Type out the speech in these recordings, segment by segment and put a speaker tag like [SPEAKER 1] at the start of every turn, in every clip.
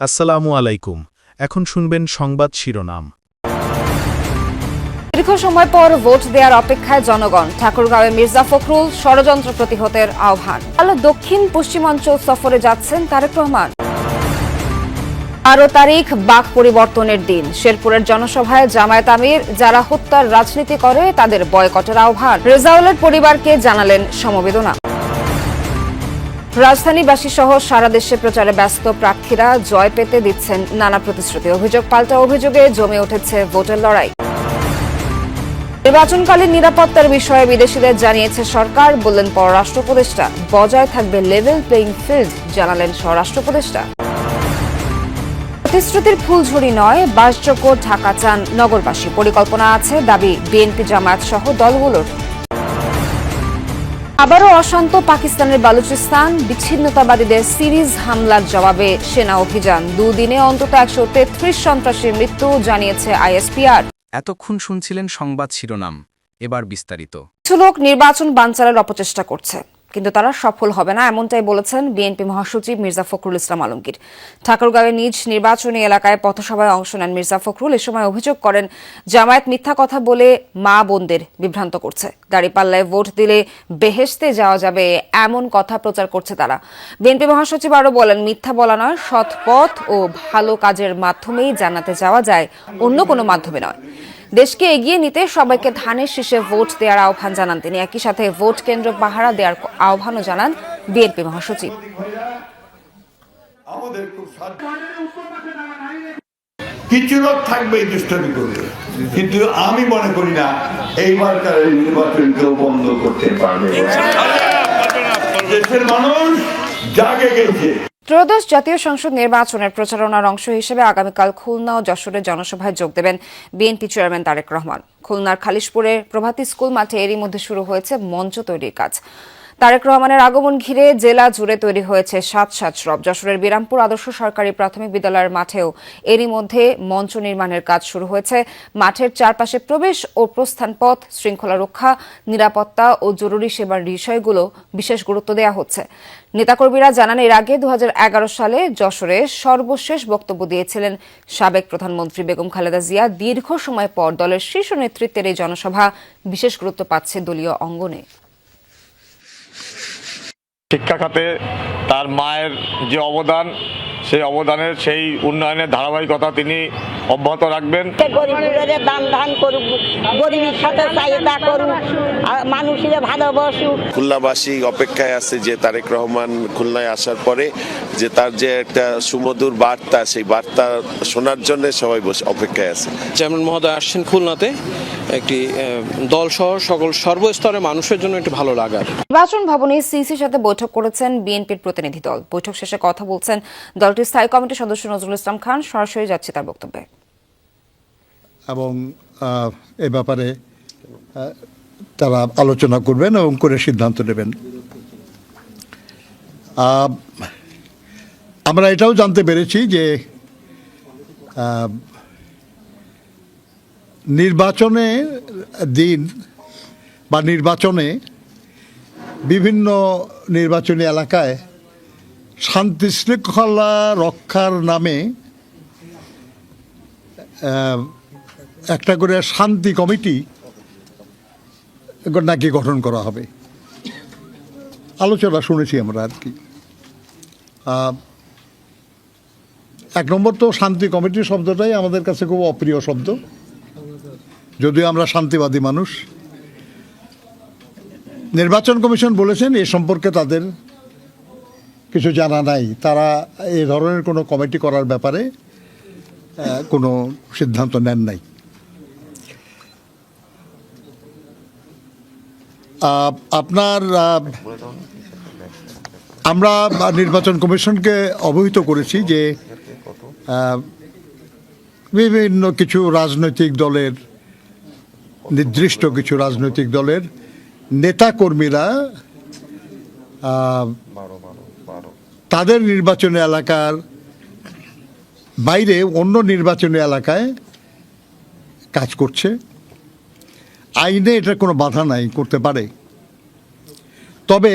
[SPEAKER 1] আসসালামু আলাইকুম। এখন শুনবেন সংবাদ শিরোনাম।
[SPEAKER 2] দীর্ঘ সময় পর ভোট দেওয়ার অপেক্ষায় জনগণ। ঠাকুরগাঁওয়ে মির্জা ফখরুল ষড়যন্ত্র প্রতিহতের আহ্বান। দক্ষিণ পশ্চিমাঞ্চল সফরে যাচ্ছেন তারেক রহমান। 12 তারিখ বাক পরিবর্তনের দিন। শেরপুরের জনসভায় জামায়াত আমির যারা হত্যার রাজনীতি করে তাদের বয়কটের আহ্বান। রেজাউলের পরিবারকে জানালেন সমবেদনা। রাজধানীবাসী সহ সারা দেশে প্রচারে ব্যস্ত প্রার্থীরা জয় পেতে দিচ্ছেন নানা প্রতিশ্রুতি। অভিযোগ পাল্টা অভিযোগে জমে উঠেছে ভোটের লড়াই। নির্বাচনকালীন নিরাপত্তার বিষয়ে বিদেশিদের জানিয়েছে সরকার, বললেন পররাষ্ট্র উপদেষ্টা। বজায় থাকবে লেভেল প্লেইং ফিল্ড, জানালেন স্বরাষ্ট্র উপদেষ্টা। প্রতিশ্রুতির ফুলঝুরি নয়, বাসযোগ্য ঢাকা চান নগরবাসী। পরিকল্পনা আছে, দাবি বিএনপি জামায়াত সহ দলগুলোর। আবারও অশান্ত পাকিস্তানের বালুচিস্তান। বিচ্ছিন্নতাবাদীদের সিরিজ হামলার জবাবে সেনা অভিযান। দুদিনে অন্তত 133 সন্ত্রাসীর মৃত্যু, জানিয়েছে আইএসপিআর।
[SPEAKER 3] এতক্ষণ শুনছিলেন সংবাদ শিরোনাম, এবার বিস্তারিত।
[SPEAKER 2] কিছু লোক নির্বাচন বানচালের অপচেষ্টা করছে, কিন্তু তারা সফল হবে না, এমনটাই বলেছেন বিএনপি মহাসচিব মির্জা ফখরুল ইসলাম আলমগীর। ঠাকুরগাঁওয়ের নিজ নির্বাচনী এলাকায় পথসভায় অংশ নেন মির্জা ফখরুল। এ সময় অভিযোগ করেন জামায়াত মিথ্যা কথা বলে মা বোনদের বিভ্রান্ত করছে। দাঁড়িপাল্লায় ভোট দিলে বেহেশতে যাওয়া যাবে এমন কথা প্রচার করছে তারা। বিএনপি মহাসচিব আরও বলেন, মিথ্যা বলা নয়, সৎ পথ ও ভালো কাজের মাধ্যমেই জান্নাতে যাওয়া যায়, অন্য কোনো মাধ্যমে নয়। দেশকে এগিয়ে নিতে সবাইকে ধানের শীষে ভোট দেওয়ার আহ্বান জানান তিনি। একই সাথে ভোট কেন্দ্র পাহারা দেওয়ার আহ্বানও জানান বিএনপি মহাসচিব।
[SPEAKER 4] কিছু লোক থাকবে এই দুষ্টামি করবে, কিন্তু আমি মনে করি না এইবারকার নির্বাচন কেউ বন্ধ করতে পারবে। দেশের মানুষ জাগে গেছে।
[SPEAKER 2] ত্রয়োদশ জাতীয় সংসদ নির্বাচনের প্রচারণার অংশ হিসেবে আগামীকাল খুলনা ও যশোরের জনসভায় যোগ দেবেন বিএনপি চেয়ারম্যান তারেক রহমান। খুলনার খালিশপুরে প্রভাতী স্কুল মাঠে এরই মধ্যে শুরু হয়েছে মঞ্চ তৈরির কাজ। তারেক রহমানের আগমন ঘিরে জেলা জুড়ে তৈরি হয়েছে সাজ রব। যশোরের বিরামপুর আদর্শ সরকারি প্রাথমিক বিদ্যালয়ের মাঠেও এরই মধ্যে মঞ্চ নির্মাণের কাজ শুরু হয়েছে। মাঠের চারপাশে প্রবেশ ও প্রস্থান পথ, শৃঙ্খলা রক্ষা, নিরাপত্তা ও জরুরি সেবার বিষয়গুলো বিশেষ গুরুত্ব দেওয়া হচ্ছে। নেতাকর্মীরা জানান, এর আগে 2011 সালে যশোরে সর্বশেষ বক্তব্য দিয়েছিলেন সাবেক প্রধানমন্ত্রী বেগম খালেদা জিয়া। দীর্ঘ সময় পর দলের শীর্ষ নেতৃত্বের এই জনসভা বিশেষ গুরুত্ব পাচ্ছে দলীয় অঙ্গনে।
[SPEAKER 5] শিক্ষা খাতে তার মায়ের যে অবদান, সেই অবদানের সেই উন্নয়নের ধারাবাহিকতা তিনি অব্যাহত রাখবেন।
[SPEAKER 6] গরিবের দান করুক, গরিবের সাথে চাহিদা করুক, মানুষের ভালোবাসুক।
[SPEAKER 7] খুলনাবাসী অপেক্ষায় আছে যে তারেক রহমান খুলনায় আসার পরে যে তার যে একটা সুমধুর বার্তা, সেই বার্তা শোনার জন্য সবাই অপেক্ষায় আছে।
[SPEAKER 8] চেয়ারম্যান মহোদয় আসছেন খুলনাতে, একটি দল সহ সকল সর্বস্তরের মানুষের জন্য একটু ভালো লাগা।
[SPEAKER 2] নির্বাচন ভবনে সিসির সাথে বৈঠক করেছেন বিএনপির প্রতিনিধি দল। বৈঠক শেষে কথা বলছেন দলটির স্থায়ী কমিটির সদস্য নজরুল ইসলাম খান। সরাসরি যাচ্ছে তার বক্তব্যে।
[SPEAKER 9] এবং এ ব্যাপারে তারা আলোচনা করবেন এবং করে সিদ্ধান্ত নেবেন। আমরা এটাও জানতে পেরেছি যে নির্বাচনে দিন বা নির্বাচনে বিভিন্ন নির্বাচনী এলাকায় শান্তি শৃঙ্খলা রক্ষার নামে একটা করে শান্তি কমিটি নাকি গঠন করা হবে, আলোচনা শুনেছি আমরা আর কি। এক নম্বর তো শান্তি কমিটির শব্দটাই আমাদের কাছে খুব অপ্রিয় শব্দ, যদিও আমরা শান্তিবাদী মানুষ। নির্বাচন কমিশন বলেছেন এ সম্পর্কে তাদের কিছু জানা নাই, তারা এই ধরনের কোনো কমিটি করার ব্যাপারে কোনো সিদ্ধান্ত নেন নাই। আমরা নির্বাচন কমিশনকে অবহিত করেছি যে বিভিন্ন কিছু রাজনৈতিক দলের, নির্দিষ্ট কিছু রাজনৈতিক দলের নেতাকর্মীরা তাদের নির্বাচনী এলাকার বাইরে অন্য নির্বাচনী এলাকায় কাজ করছে। আইনে এটার কোনো বাধা নাই, করতে পারে। তবে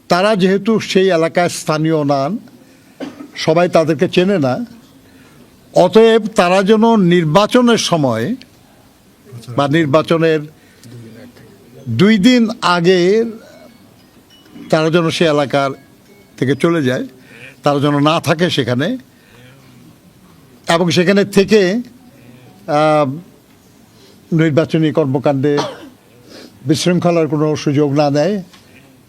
[SPEAKER 9] তারা যেহেতু সেই এলাকায় স্থানীয় নন, সবাই তাদেরকে চেনে না, অতএব তারা যেন নির্বাচনের সময় বা নির্বাচনের 2 দিন আগে তারা যেন সে এলাকার থেকে চলে যায়, তারা যেন না থাকে সেখানে, এবং সেখানে থেকে নির্বাচনী কর্মকাণ্ডে বিশৃঙ্খলার কোনো সুযোগ না দেয়,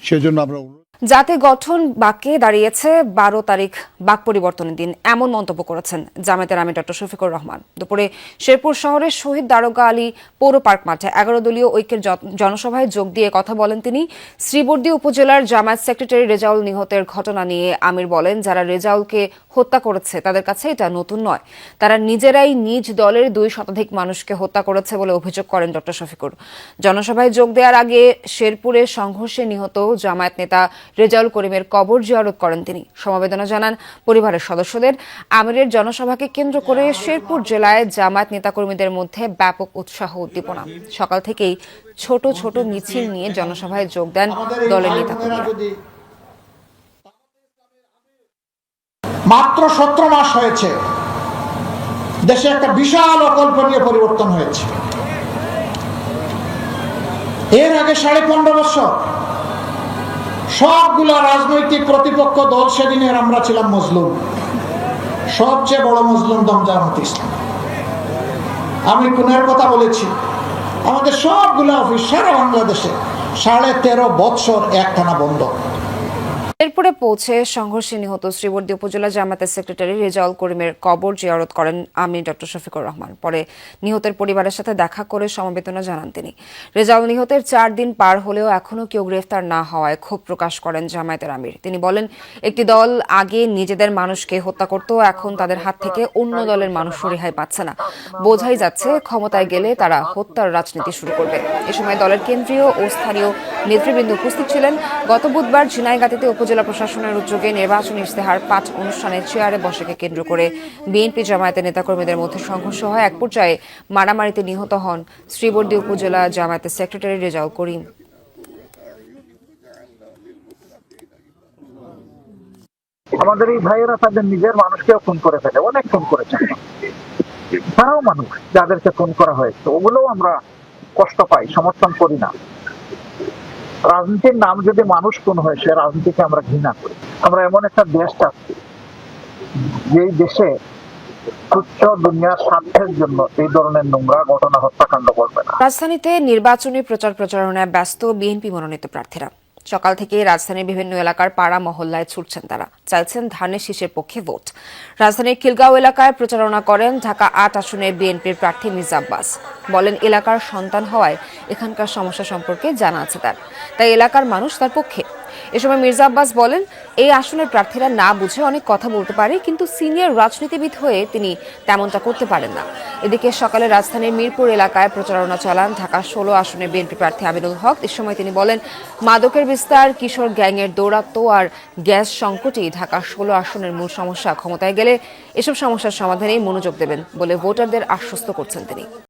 [SPEAKER 9] সেজন্য আমরা
[SPEAKER 2] জাতি গঠন বাক্যে দাঁড়িয়েছে 12 তারিখ বাক পরিবর্তনের দিন, এমন মন্তব্য করেছেন জামায়াতের আমির ডক্টর শফিকুর রহমান। দুপুরে শেরপুর শহরের শহীদ দারোগা আলী পৌর পার্ক মাঠে 11 দলীয় ঐক্যের জনসভায় যোগ দিয়ে কথা বলেন তিনি। শ্রীবর্দী উপজেলার জামায়াত সেক্রেটারি রেজাউল নিহতের ঘটনা নিয়ে আমির বলেন, যারা রেজাউলকে হত্যা করেছে তাদের কাছে এটা নতুন নয়, তারা নিজেরাই নিজ দলের 2 শতাধিক মানুষকে হত্যা করেছে বলে অভিযোগ করেন ডক্টর শফিকুর। জনসভায় যোগ দেওয়ার আগে শেরপুরে সংঘর্ষে নিহত জামায়াত নেতা রেজাউল করিমের কবর জিয়ারত করেন তিনি। সমবেদনা জানান পরিবারের সদস্যদের। আমিরের জনসভাকে কেন্দ্র করে শেরপুর জেলায় জামায়াত নেতাকর্মীদের মধ্যে ব্যাপক উৎসাহ উদ্দীপনা। সকাল থেকেই ছোট ছোট মিছিল নিয়ে জনসভায় যোগ দেন দলের নেতাকর্মীরা।
[SPEAKER 10] মাত্র 17 মাস হয়েছে, দেশে একটা বিশাল অকল্পনীয় পরিবর্তন হয়েছে। এর আগে 15.5 বছর সবগুলা রাজনৈতিক প্রতিপক্ষ দল সেদিনের আমরা ছিলাম মজলুম। সবচেয়ে বড় মজলুম দল জামাত ইসলাম। আমি কোনের কথা বলেছি, আমাদের সবগুলা অফিস সারা বাংলাদেশে 13.5 বছর একটানা বন্ধ।
[SPEAKER 2] এরপরে পৌঁছে সংঘর্ষে নিহত শ্রীবর্দী উপজেলা জামায়াতের সেক্রেটারি রেজাউল করিমের কবর জিয়ারত করেন আমির ডক্টর শফিকুর রহমান। পরে নিহতের পরিবারের সাথে দেখা করে সমবেদনা জানান তিনি। রেজাউল নিহতের 4 দিন পার হলেও এখনও কেউ গ্রেফতার না হওয়ায় ক্ষোভ প্রকাশ করেন জামায়াতের আমির। তিনি বলেন, একটি দল আগে নিজেদের মানুষকে হত্যা করত, এখন তাদের হাত থেকে অন্য দলের মানুষ রেহাই পাচ্ছে না। বোঝাই যাচ্ছে ক্ষমতায় গেলে তারা হত্যার রাজনীতি শুরু করবে। এ সময় দলের কেন্দ্রীয় ও স্থানীয় নেতৃবৃন্দ উপস্থিত ছিলেন। গত বুধবার ঝিনাইগাতীতে উপজেলা প্রশাসনের উদ্যোগে নির্বাচনী ইশতেহার পাঠ অনুষ্ঠানে চেয়ারে বসাকে কেন্দ্র করে বিএনপি জামায়াতের নেতাকর্মীদের মধ্যে সংঘর্ষ হয়। এক পর্যায়ে মারামারিতে নিহত হন শ্রীবর্দী উপজেলা জামায়াতের সেক্রেটারি রেজাউল করিম।
[SPEAKER 10] আমাদের এই ভাইয়েরা তাদের নিজের মানুষকেও খুন করে ফেলে, অনেক খুন করেছেন। তারাও মানুষ, যাদেরকে খুন করা হয়েছে ওগুলোও আমরা কষ্ট পাই, সমর্থন করি না। রাজনীতির নাম যদি মানুষ খুন হয়, সে রাজনীতিকে আমরা ঘৃণা করি। আমরা এমন একটা দেশ আছি যেই দেশে তুচ্ছ দুনিয়ার স্বার্থের জন্য এই ধরনের নোংরা ঘটনা, হত্যাকাণ্ড করবে না।
[SPEAKER 2] রাজধানীতে নির্বাচনী প্রচারণায় ব্যস্ত বিএনপি মনোনীত প্রার্থীরা। সকাল থেকে রাজধানীর বিভিন্ন এলাকার পাড়া মহল্লায় ছুটছেন তারা, চাইছেন ধানের শীষের পক্ষে ভোট। রাজধানীর খিলগাঁও এলাকায় প্রচারণা করেন ঢাকা 8 আসনের বিএনপির প্রার্থী মির্জা আব্বাস। বলেন, এলাকার সন্তান হওয়ায় এখানকার সমস্যা সম্পর্কে জানা আছে তাই এলাকার মানুষ তার পক্ষে। এ সময় মির্জা আব্বাস বলেন, এই আসনের প্রার্থীরা না বুঝে অনেক কথা বলতে পারে, কিন্তু সিনিয়র রাজনীতিবিদ হয়ে তিনি তেমনটা করতে পারেন না। এদিকে সকালে রাজধানীর মিরপুর এলাকায় প্রচারণা চালান ঢাকা 16 আসনের বিএনপি প্রার্থী আমিনুল হক। এ সময় তিনি বলেন, মাদকের বিস্তার, কিশোর গ্যাংয়ের দৌরাত্ম্য আর গ্যাস সংকটই ঢাকা 16 আসনের মূল সমস্যা। ক্ষমতায় গেলে এসব সমস্যার সমাধানেই মনোযোগ দেবেন বলে ভোটারদের আশ্বস্ত করছেন তিনি।